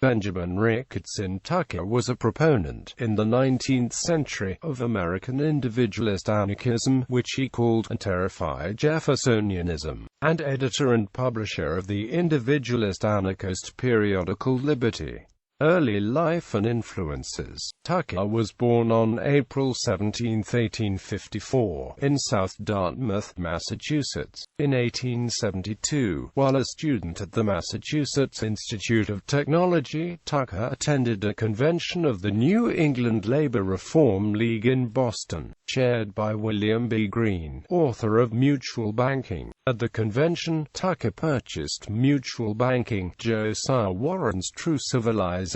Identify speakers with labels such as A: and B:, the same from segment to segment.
A: Benjamin Ricketson Tucker was a proponent, in the 19th century, of American individualist anarchism, which he called unterrified Jeffersonianism, and editor and publisher of the individualist anarchist periodical Liberty. Early life and influences. Tucker was born on April 17, 1854, in South Dartmouth, Massachusetts. In 1872, while a student at the Massachusetts Institute of Technology, Tucker attended a convention of the New England Labor Reform League in Boston, chaired by William B. Greene, author of Mutual Banking. At the convention, Tucker purchased Mutual Banking, Josiah Warren's True Civilization,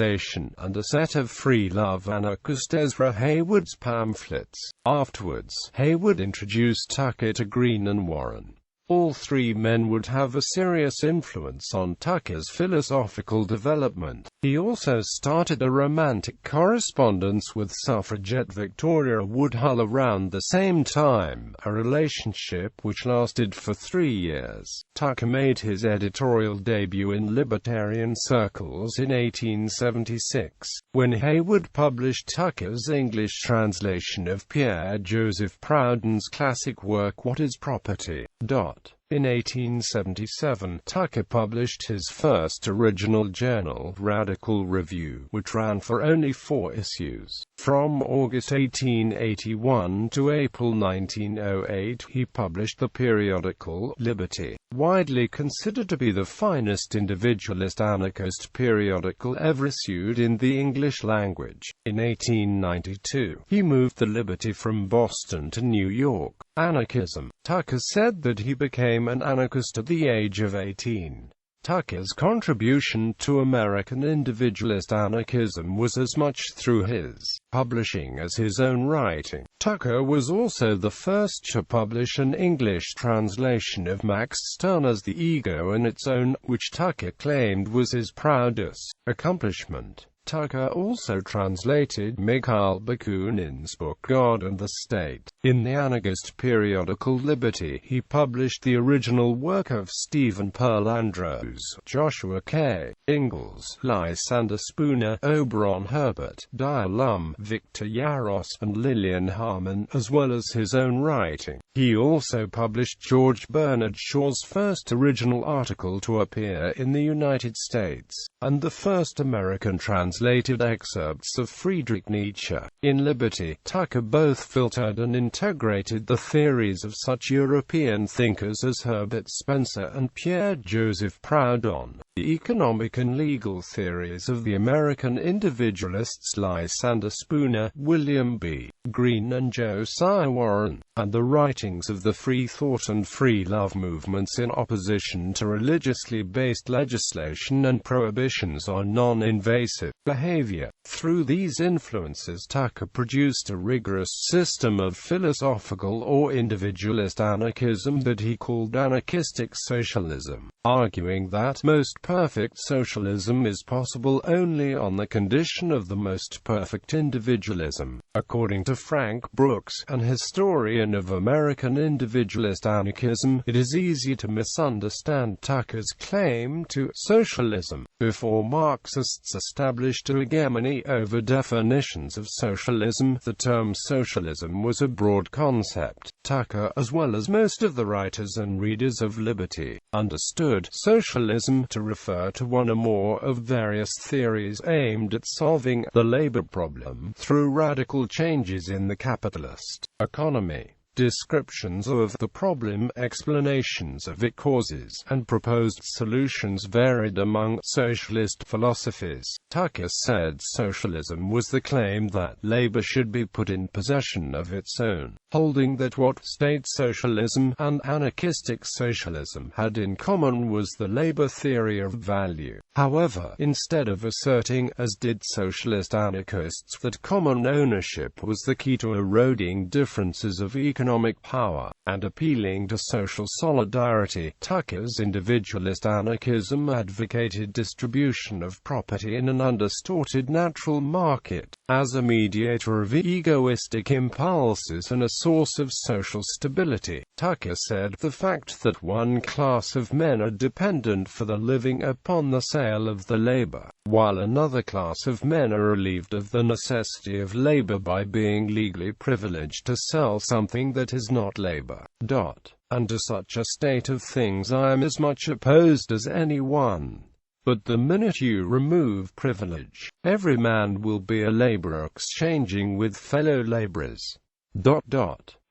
A: and a set of Free Love anarchist Ezra Hayward's pamphlets. Afterwards, Hayward introduced Tucker to Greene and Warren. All three men would have a serious influence on Tucker's philosophical development. He also started a romantic correspondence with suffragette Victoria Woodhull around the same time, a relationship which lasted for 3 years. Tucker made his editorial debut in libertarian circles in 1876, when Hayward published Tucker's English translation of Pierre Joseph Proudhon's classic work What is Property? In 1877, Tucker published his first original journal, Radical Review, which ran for only 4 issues. From August 1881 to April 1908, he published the periodical Liberty, widely considered to be the finest individualist anarchist periodical ever issued in the English language. In 1892, he moved the Liberty from Boston to New York. Anarchism. Tucker said that he became an anarchist at the age of 18. Tucker's contribution to American individualist anarchism was as much through his publishing as his own writing. Tucker was also the first to publish an English translation of Max Stirner's The Ego and Its Own, which Tucker claimed was his proudest accomplishment. Tucker also translated Mikhail Bakunin's book God and the State. In the anarchist periodical Liberty, he published the original work of Stephen Pearl Andrews, Joshua K. Ingalls, Lysander Spooner, Oberon Herbert, Dia Lum, Victor Yaros, and Lillian Harman, as well as his own writing. He also published George Bernard Shaw's first original article to appear in the United States, and the first American translated excerpts of Friedrich Nietzsche. In Liberty, Tucker both filtered and integrated the theories of such European thinkers as Herbert Spencer and Pierre Joseph Proudhon, the economic and legal theories of the American individualists Lysander Spooner, William B. Greene and Josiah Warren, and the writings of the free thought and free love movements in opposition to religiously based legislation and prohibitions on non-invasive behavior. Through these influences, Tucker produced a rigorous system of philosophical or individualist anarchism that he called anarchistic socialism, arguing that most perfect socialism is possible only on the condition of the most perfect individualism. According to Frank Brooks, an historian of American individualist anarchism, it is easy to misunderstand Tucker's claim to socialism. Before Marxists established a hegemony over definitions of socialism, the term socialism was a broad concept. Tucker, as well as most of the writers and readers of Liberty, understood socialism to refer to one or more of various theories aimed at solving the labor problem through radical changes in the capitalist economy. Descriptions of the problem, explanations of its causes, and proposed solutions varied among socialist philosophies. Tucker said socialism was the claim that labor should be put in possession of its own, holding that what state socialism and anarchistic socialism had in common was the labor theory of value. However, instead of asserting, as did socialist anarchists, that common ownership was the key to eroding differences of economic power, and appealing to social solidarity, Tucker's individualist anarchism advocated distribution of property in an undistorted natural market, as a mediator of egoistic impulses and a source of social stability. Tucker said the fact that one class of men are dependent for their living upon the sale of the labor, while another class of men are relieved of the necessity of labor by being legally privileged to sell something that is not labor. Under such a state of things I am as much opposed as anyone. But the minute you remove privilege, every man will be a laborer exchanging with fellow laborers.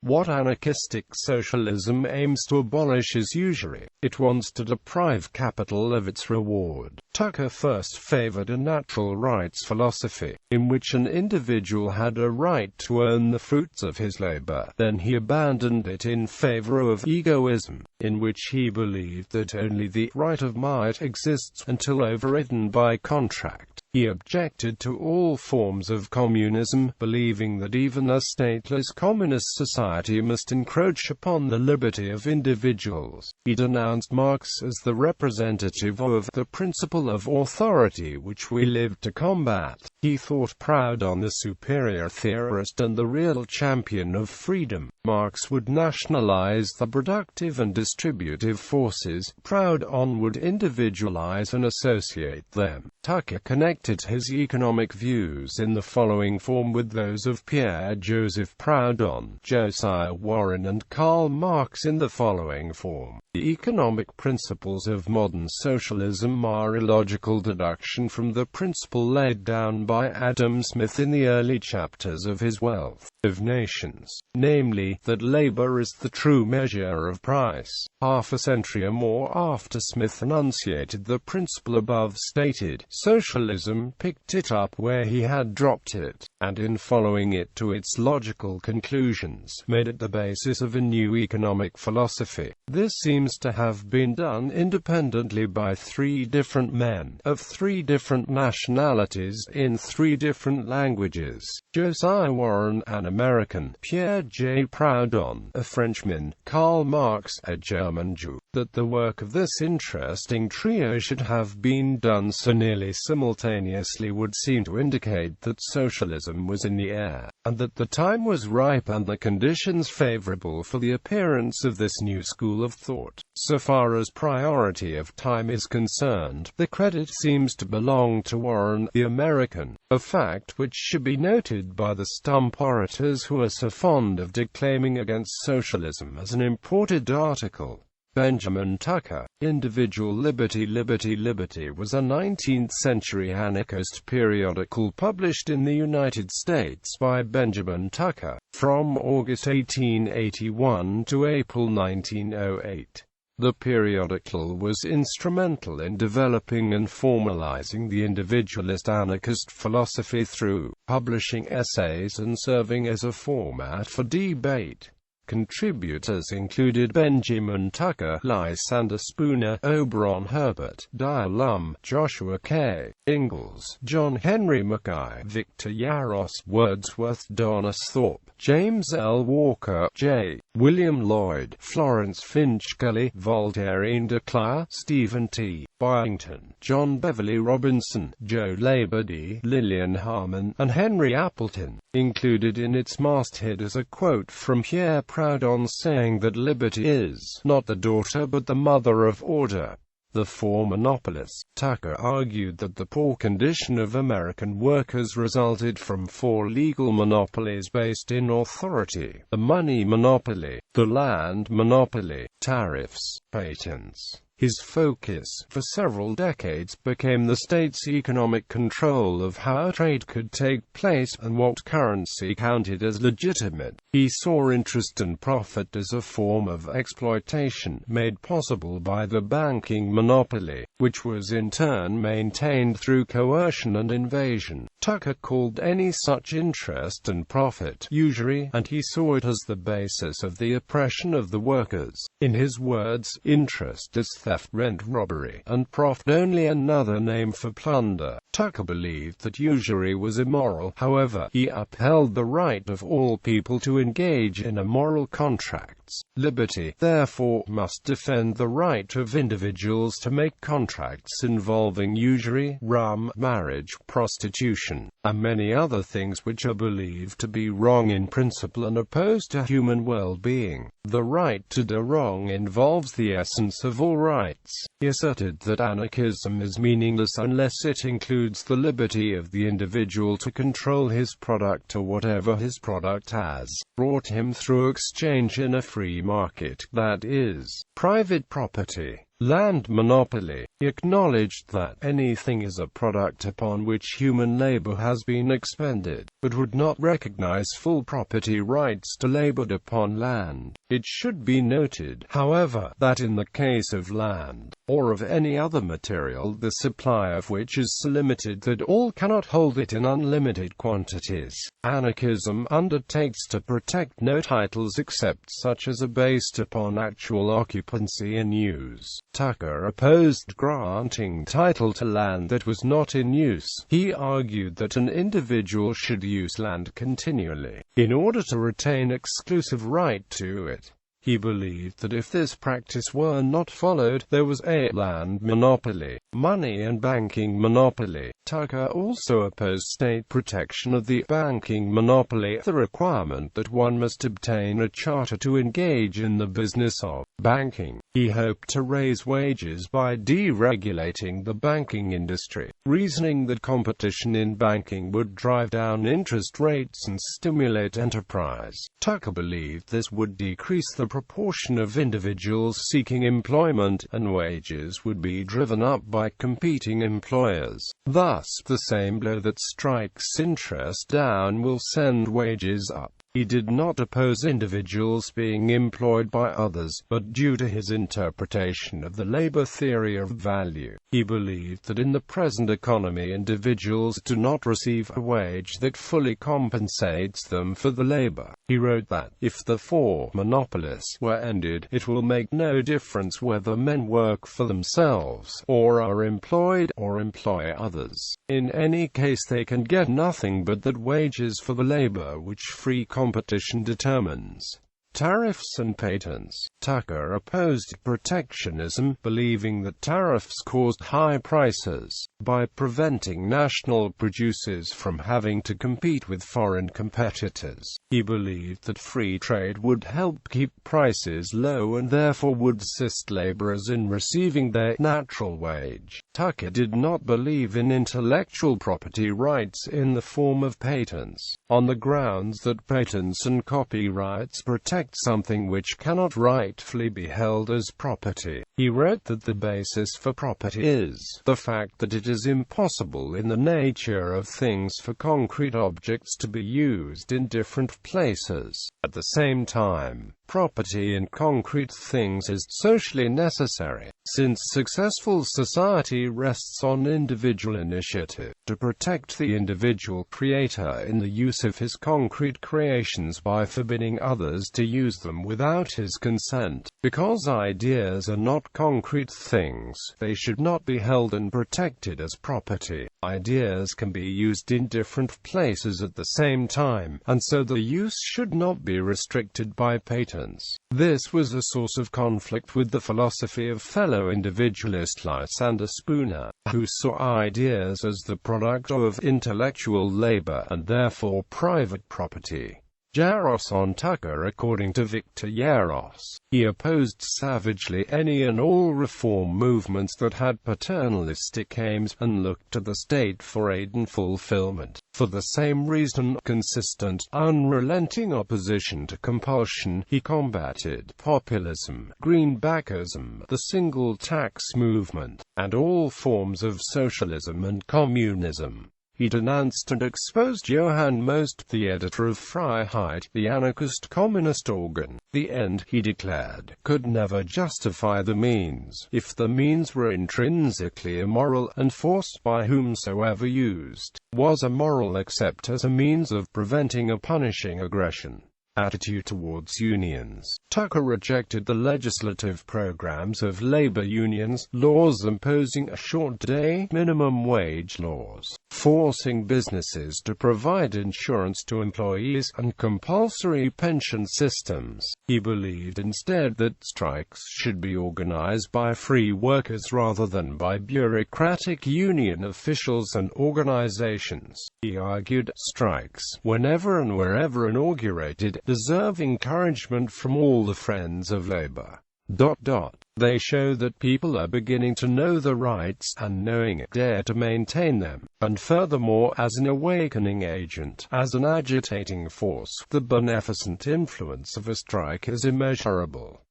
A: What anarchistic socialism aims to abolish is usury. It wants to deprive capital of its reward. Tucker first favored a natural rights philosophy, in which an individual had a right to earn the fruits of his labor. Then he abandoned it in favor of egoism, in which he believed that only the right of might exists until overridden by contract. He objected to all forms of communism, believing that even a stateless communist society must encroach upon the liberty of individuals. He denounced Marx as the representative of the principle of authority which we lived to combat. He thought Proudhon the superior theorist and the real champion of freedom. Marx would nationalize the productive and distributive forces. Proudhon would individualize and associate them. Tucker connected his economic views in the following form with those of Pierre-Joseph Proudhon, Josiah Warren and Karl Marx in the following form. The economic principles of modern socialism are a logical deduction from the principle laid down by Adam Smith in the early chapters of his Wealth of Nations, namely, that labor is the true measure of price. Half a century or more after Smith enunciated the principle above stated, socialism picked it up where he had dropped it, and in following it to its logical conclusions, made it the basis of a new economic philosophy. This seems to have been done independently by three different men, of three different nationalities, in three different languages: Josiah Warren, an American; Pierre J. Proudhon, a Frenchman; Karl Marx, a German Jew. That the work of this interesting trio should have been done so nearly simultaneously would seem to indicate that socialism was in the air, and that the time was ripe and the conditions favorable for the appearance of this new school of thought. So far as priority of time is concerned, the credit seems to belong to Warren, the American, a fact which should be noted by the stump orators who are so fond of declaiming against socialism as an imported article. Benjamin Tucker, Individual Liberty. Liberty was a 19th-century anarchist periodical published in the United States by Benjamin Tucker, from August 1881 to April 1908. The periodical was instrumental in developing and formalizing the individualist anarchist philosophy through publishing essays and serving as a format for debate. Contributors included Benjamin Tucker, Lysander Spooner, Oberon Herbert, Dyer Lum, Joshua K. Ingalls, John Henry Mackay, Victor Yaros, Wordsworth, Donis Thorpe, James L. Walker, J. William Lloyd, Florence Finch Kelly, Voltaire de Cleyre, Stephen T. Byington, John Beverly Robinson, Joe Labadie, Lillian Harman, and Henry Appleton. Included in its masthead is a quote from Pierre Proudhon saying that liberty is not the daughter but the mother of order. The four monopolists. Tucker argued that the poor condition of American workers resulted from four legal monopolies based in authority: the money monopoly, the land monopoly, tariffs, patents. His focus, for several decades, became the state's economic control of how trade could take place, and what currency counted as legitimate. He saw interest and profit as a form of exploitation, made possible by the banking monopoly, which was in turn maintained through coercion and invasion. Tucker called any such interest and profit usury, and he saw it as the basis of the oppression of the workers. In his words, interest is theft. theft, rent, robbery, and profit, only another name for plunder. Tucker believed that usury was immoral. However, he upheld the right of all people to engage in immoral contracts. Liberty, therefore, must defend the right of individuals to make contracts involving usury, rum, marriage, prostitution, and many other things which are believed to be wrong in principle and opposed to human well-being. The right to do wrong involves the essence of all rights. He asserted that anarchism is meaningless unless it includes the liberty of the individual to control his product or whatever his product has brought him through exchange in a free market, that is, private property. Land monopoly. He acknowledged that anything is a product upon which human labor has been expended, but would not recognize full property rights to labored upon land. It should be noted, however, that in the case of land, or of any other material the supply of which is so limited that all cannot hold it in unlimited quantities, anarchism undertakes to protect no titles except such as are based upon actual occupancy and use. Tucker opposed granting title to land that was not in use. He argued that an individual should use land continually, in order to retain exclusive right to it. He believed that if this practice were not followed, there was a land monopoly, money and banking monopoly. Tucker also opposed state protection of the banking monopoly, the requirement that one must obtain a charter to engage in the business of banking. He hoped to raise wages by deregulating the banking industry, reasoning that competition in banking would drive down interest rates and stimulate enterprise. Tucker believed this would decrease the proportion of individuals seeking employment, and wages would be driven up by competing employers. Thus, the same blow that strikes interest down will send wages up. He did not oppose individuals being employed by others, but due to his interpretation of the labor theory of value, he believed that in the present economy individuals do not receive a wage that fully compensates them for the labor. He wrote that, if the four monopolies were ended, it will make no difference whether men work for themselves, or are employed, or employ others. In any case they can get nothing but that wages for the labor which free competition determines. Tariffs and patents. Tucker opposed protectionism, believing that tariffs caused high prices. By preventing national producers from having to compete with foreign competitors, he believed that free trade would help keep prices low and therefore would assist laborers in receiving their natural wage. Tucker did not believe in intellectual property rights in the form of patents, on the grounds that patents and copyrights protect something which cannot rightfully be held as property. He wrote that the basis for property is the fact that it is impossible in the nature of things for concrete objects to be used in different places at the same time. Property in concrete things is socially necessary, since successful society rests on individual initiative, to protect the individual creator in the use of his concrete creations by forbidding others to use them without his consent. Because ideas are not concrete things, they should not be held and protected as property. Ideas can be used in different places at the same time, and so the use should not be restricted by patents. This was a source of conflict with the philosophy of fellow individualist Lysander Spooner, who saw ideas as the product of intellectual labor and therefore private property. Jefferson Tucker. According to Victor Yaros, he opposed savagely any and all reform movements that had paternalistic aims, and looked to the state for aid and fulfillment. For the same reason, consistent, unrelenting opposition to compulsion, he combated populism, greenbackism, the single tax movement, and all forms of socialism and communism. He denounced and exposed Johann Most, the editor of Freiheit, the anarchist communist organ. The end, he declared, could never justify the means, if the means were intrinsically immoral, and force by whomsoever used was immoral except as a means of preventing or punishing aggression. Attitude towards unions. Tucker rejected the legislative programs of labor unions, laws imposing a short-day minimum wage laws, forcing businesses to provide insurance to employees, and compulsory pension systems. He believed instead that strikes should be organized by free workers rather than by bureaucratic union officials and organizations. He argued strikes, whenever and wherever inaugurated, deserve encouragement from all the friends of labor. They show that people are beginning to know the rights, and knowing it, dare to maintain them. And furthermore, as an awakening agent, as an agitating force, the beneficent influence of a strike is immeasurable.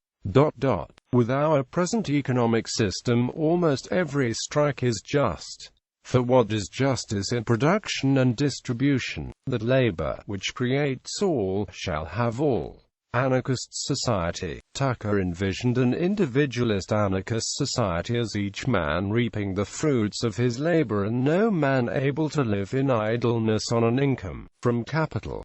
A: With our present economic system, almost every strike is just. For what is justice in production and distribution? That labor, which creates all, shall have all. Anarchist society. Tucker envisioned an individualist anarchist society as each man reaping the fruits of his labor and no man able to live in idleness on an income from capital.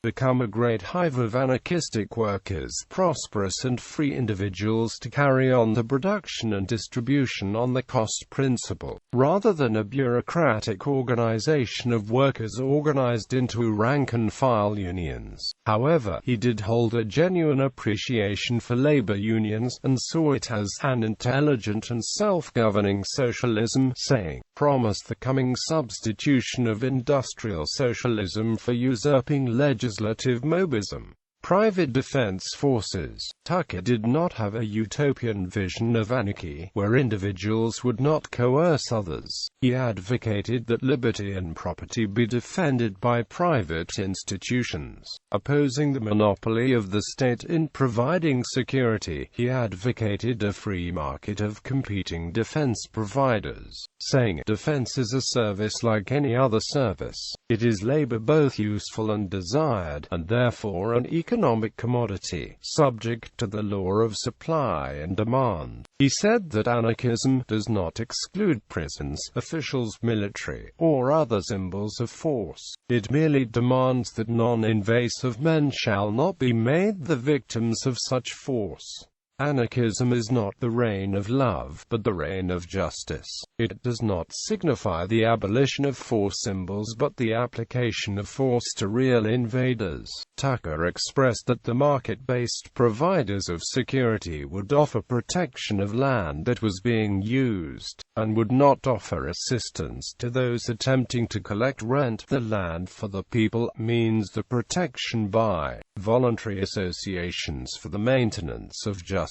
A: Become a great hive of anarchistic workers, prosperous and free individuals to carry on the production and distribution on the cost principle, rather than a bureaucratic organization of workers organized into rank-and-file unions. However, he did hold a genuine appreciation for labor unions, and saw it as an intelligent and self-governing socialism, saying, promised the coming substitution of industrial socialism for usurping legislative mobism. Private defense forces. Tucker did not have a utopian vision of anarchy, where individuals would not coerce others. He advocated that liberty and property be defended by private institutions. Opposing the monopoly of the state in providing security, he advocated a free market of competing defense providers, saying, defense is a service like any other service. It is labor both useful and desired, and therefore an economic commodity, subject to the law of supply and demand. He said that anarchism does not exclude prisons, officials, military, or other symbols of force. It merely demands that non-invasive men shall not be made the victims of such force. Anarchism is not the reign of love, but the reign of justice. It does not signify the abolition of force symbols but the application of force to real invaders. Tucker expressed that the market-based providers of security would offer protection of land that was being used, and would not offer assistance to those attempting to collect rent. The land for the people means the protection by voluntary associations for the maintenance of justice.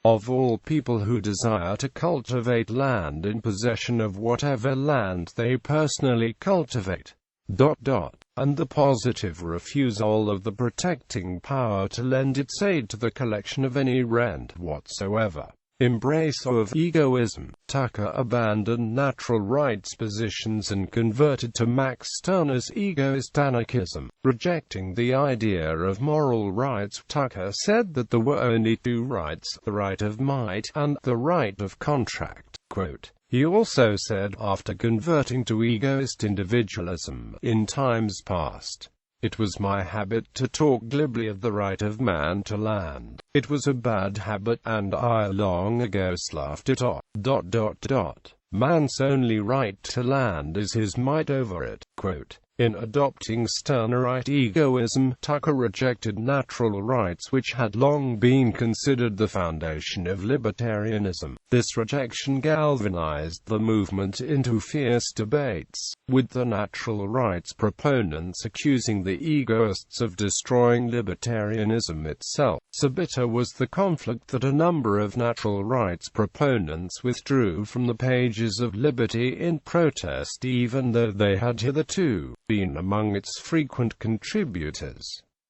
A: Of all people who desire to cultivate land in possession of whatever land they personally cultivate. And the positive refusal of the protecting power to lend its aid to the collection of any rent whatsoever. Embrace of egoism. Tucker abandoned natural rights positions and converted to Max Stirner's egoist anarchism, rejecting the idea of moral rights. Tucker said that there were only two rights, the right of might and the right of contract. Quote, he also said, after converting to egoist individualism in times past, it was my habit to talk glibly of the right of man to land. It was a bad habit, and I long ago sloughed it off. Man's only right to land is his might over it. Quote, in adopting Stirnerite egoism, Tucker rejected natural rights which had long been considered the foundation of libertarianism. This rejection galvanized the movement into fierce debates, with the natural rights proponents accusing the egoists of destroying libertarianism itself. So bitter was the conflict that a number of natural rights proponents withdrew from the pages of Liberty in protest, even though they had hitherto been among its frequent contributors.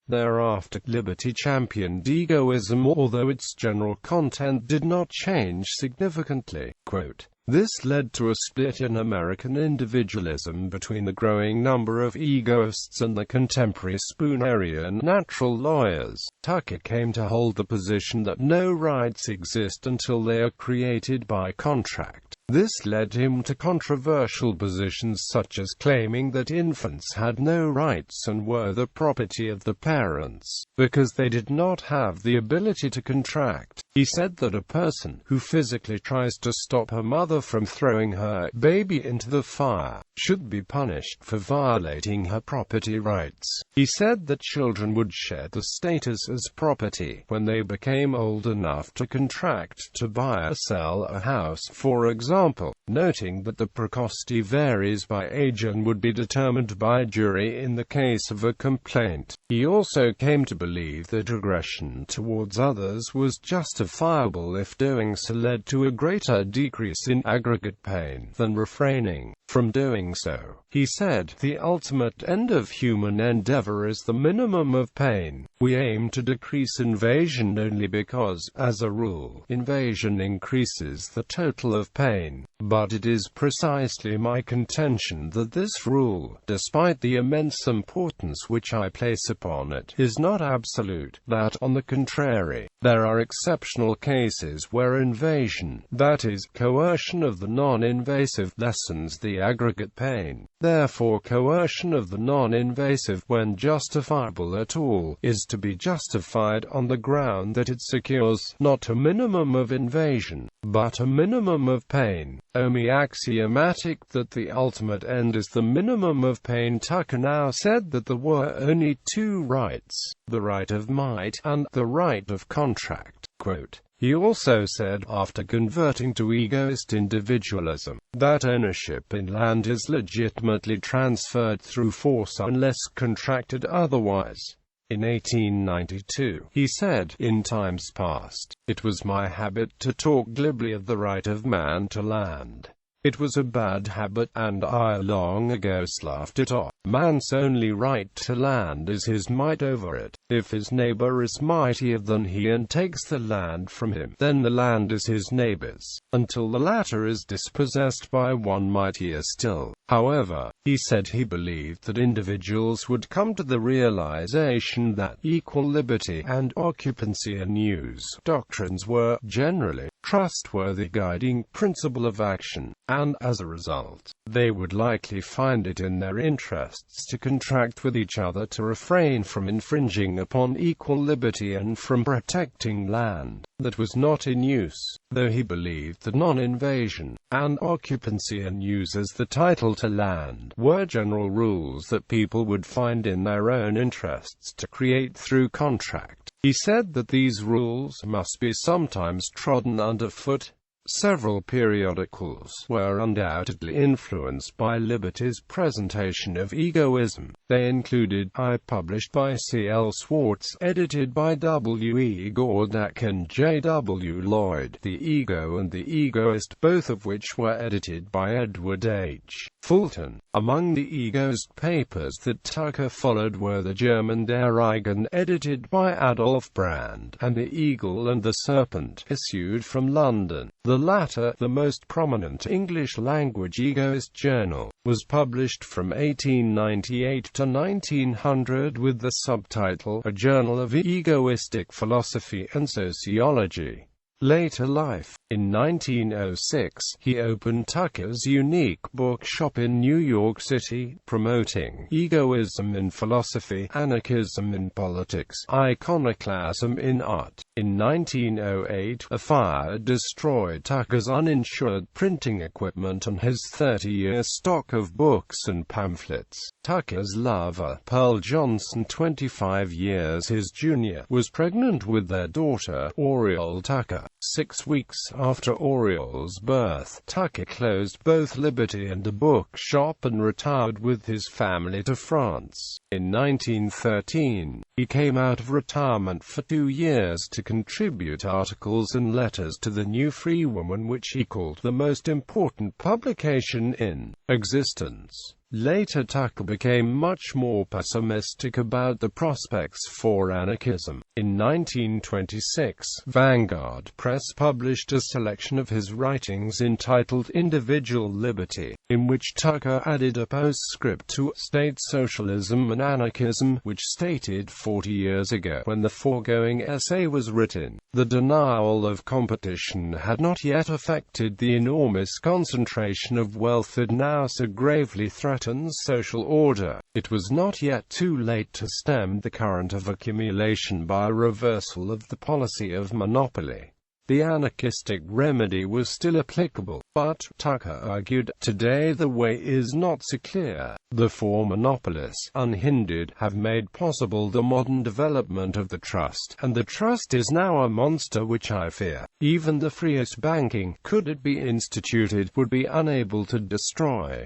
A: Thereafter, Liberty championed egoism, although its general content did not change significantly. Quote, this led to a split in American individualism between the growing number of egoists and the contemporary Spoonerian natural lawyers. Tucker came to hold the position that no rights exist until they are created by contract. This led him to controversial positions such as claiming that infants had no rights and were the property of the parents, because they did not have the ability to contract. He said that a person who physically tries to stop her mother from throwing her baby into the fire should be punished for violating her property rights. He said that children would share the status as property when they became old enough to contract to buy or sell a house, for example, noting that the precocity varies by age and would be determined by a jury in the case of a complaint. He also came to believe that aggression towards others was justifiable if doing so led to a greater decrease in aggregate pain than refraining from doing so. He said, "The ultimate end of human endeavor is the minimum of pain. We aim to decrease invasion only because, as a rule, invasion increases the total of pain. But it is precisely my contention that this rule, despite the immense importance which I place upon it, is not absolute, that, on the contrary, there are exceptional cases where invasion, that is, coercion of the non-invasive, lessens the aggregate pain. Therefore coercion of the non-invasive, when justifiable at all, is to be justified on the ground that it secures, not a minimum of invasion, but a minimum of pain. Only axiomatic that the ultimate end is the minimum of pain." Tucker now said that there were only two rights, the right of might, and the right of contract. Quote, he also said, after converting to egoist individualism, that ownership in land is legitimately transferred through force unless contracted otherwise. In 1892, he said, "In times past, it was my habit to talk glibly of the right of man to land. It was a bad habit, and I long ago sloughed it off. Man's only right to land is his might over it. If his neighbor is mightier than he and takes the land from him, then the land is his neighbor's, until the latter is dispossessed by one mightier still." However, he said he believed that individuals would come to the realization that equal liberty and occupancy and use doctrines were, generally, trustworthy guiding principle of action, and, as a result, they would likely find it in their interests to contract with each other to refrain from infringing upon equal liberty and from protecting land that was not in use, though he believed that non-invasion, and occupancy and use as the title to land, were general rules that people would find in their own interests to create through contract. He said that these rules must be sometimes trodden underfoot. Several periodicals were undoubtedly influenced by Liberty's presentation of egoism. They included I, published by C. L. Swartz, edited by W. E. Gordak and J. W. Lloyd, The Ego and The Egoist, both of which were edited by Edward H. Fulton. Among the egoist papers that Tucker followed were the German Der Eigen, edited by Adolf Brand, and The Eagle and the Serpent, issued from London. The latter, the most prominent English-language egoist journal, was published from 1898 to 1900 with the subtitle, A Journal of Egoistic Philosophy and Sociology. Later life. In 1906, he opened Tucker's unique bookshop in New York City, promoting egoism in philosophy, anarchism in politics, iconoclasm in art. In 1908, a fire destroyed Tucker's uninsured printing equipment and his 30-year stock of books and pamphlets. Tucker's lover, Pearl Johnson, 25 years his junior, was pregnant with their daughter, Oriole Tucker. 6 weeks after Oriole's birth, Tucker closed both Liberty and the bookshop and retired with his family to France. In 1913, he came out of retirement for 2 years to contribute articles and letters to the New Free Woman, which he called the most important publication in existence. Later Tucker became much more pessimistic about the prospects for anarchism. In 1926, Vanguard Press published a selection of his writings entitled Individual Liberty, in which Tucker added a postscript to State Socialism and Anarchism, which stated 40 years ago, when the foregoing essay was written, the denial of competition had not yet affected the enormous concentration of wealth that now so gravely threatens social order. It was not yet too late to stem the current of accumulation by a reversal of the policy of monopoly. The anarchistic remedy was still applicable, but, Tucker argued, today the way is not so clear. The four monopolists, unhindered, have made possible the modern development of the trust, and the trust is now a monster which I fear even the freest banking, could it be instituted, would be unable to destroy.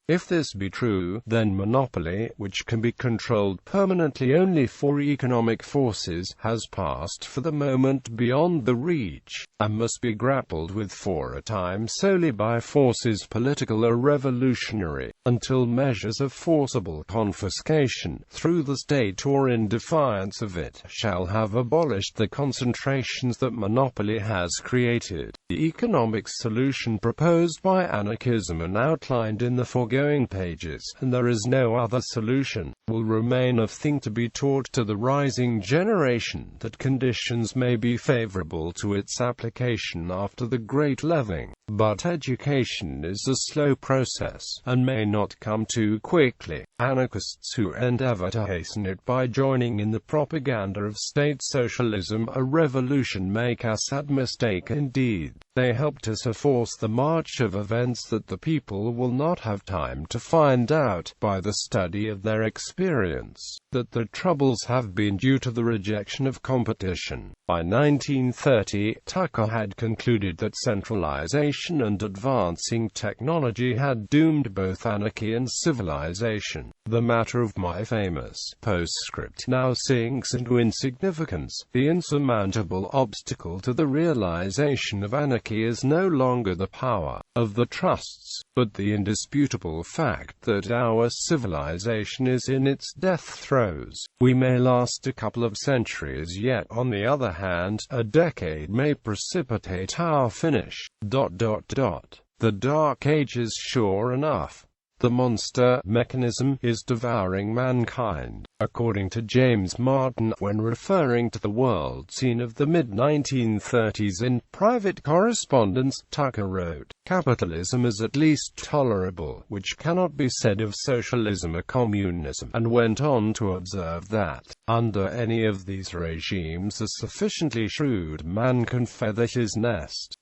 A: If this be true, then monopoly, which can be controlled permanently only for economic forces, has passed for the moment beyond the reach, and must be grappled with for a time solely by forces political or revolutionary, until measures of forcible confiscation, through the state or in defiance of it, shall have abolished the concentrations that monopoly has created. The economic solution proposed by anarchism and outlined in the foregoing pages, and there is no other solution, will remain a thing to be taught to the rising generation, that conditions may be favorable to its application after the great leavening. But education is a slow process, and may not come too quickly. Anarchists who endeavor to hasten it by joining in the propaganda of state socialism, a revolution, make a sad mistake indeed. They help to so force the march of events that the people will not have time to find out, by the study of their experience, that the troubles have been due to the rejection of competition. By 1930, Tucker had concluded that centralization and advancing technology had doomed both anarchy and civilization. The matter of my famous postscript now sinks into insignificance. The insurmountable obstacle to the realization of anarchy is no longer the power of the trusts, but the indisputable fact that our civilization is in its death throes. We may last a couple of centuries yet, on the other hand, a decade may precipitate our finish. The Dark Ages, sure enough. The monster mechanism is devouring mankind, according to James Martin, when referring to the world scene of the mid-1930s in Private Correspondence. Tucker wrote, "Capitalism is at least tolerable, which cannot be said of socialism or communism," and went on to observe that, under any of these regimes, a sufficiently shrewd man can feather his nest.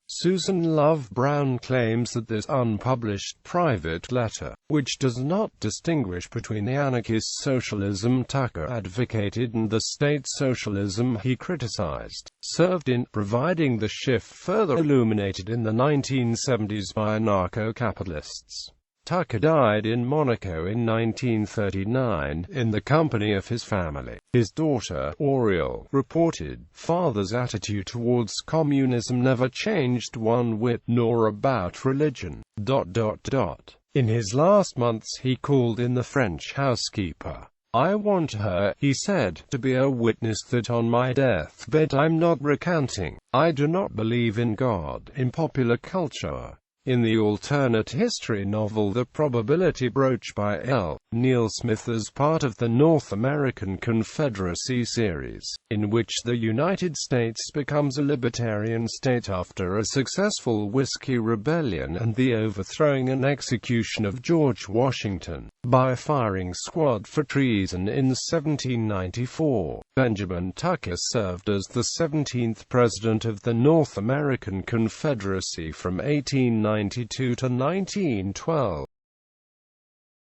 A: Susan Love Brown claims that this unpublished private letter, which does not distinguish between the anarchist socialism Tucker advocated and the state socialism he criticized, served in providing the shift further illuminated in the 1970s by anarcho-capitalists. Tucker died in Monaco in 1939, in the company of his family. His daughter, Oriel, reported, "Father's attitude towards communism never changed one whit, nor about religion." In his last months he called in the French housekeeper. "I want her," he said, "to be a witness that on my deathbed I'm not recanting. I do not believe in God, in popular culture." In the alternate history novel The Probability Broach by L. Neil Smith, as part of the North American Confederacy series, in which the United States becomes a libertarian state after a successful Whiskey Rebellion and the overthrowing and execution of George Washington by a firing squad for treason in 1794, Benjamin Tucker served as the 17th President of the North American Confederacy from 1892 to 1912.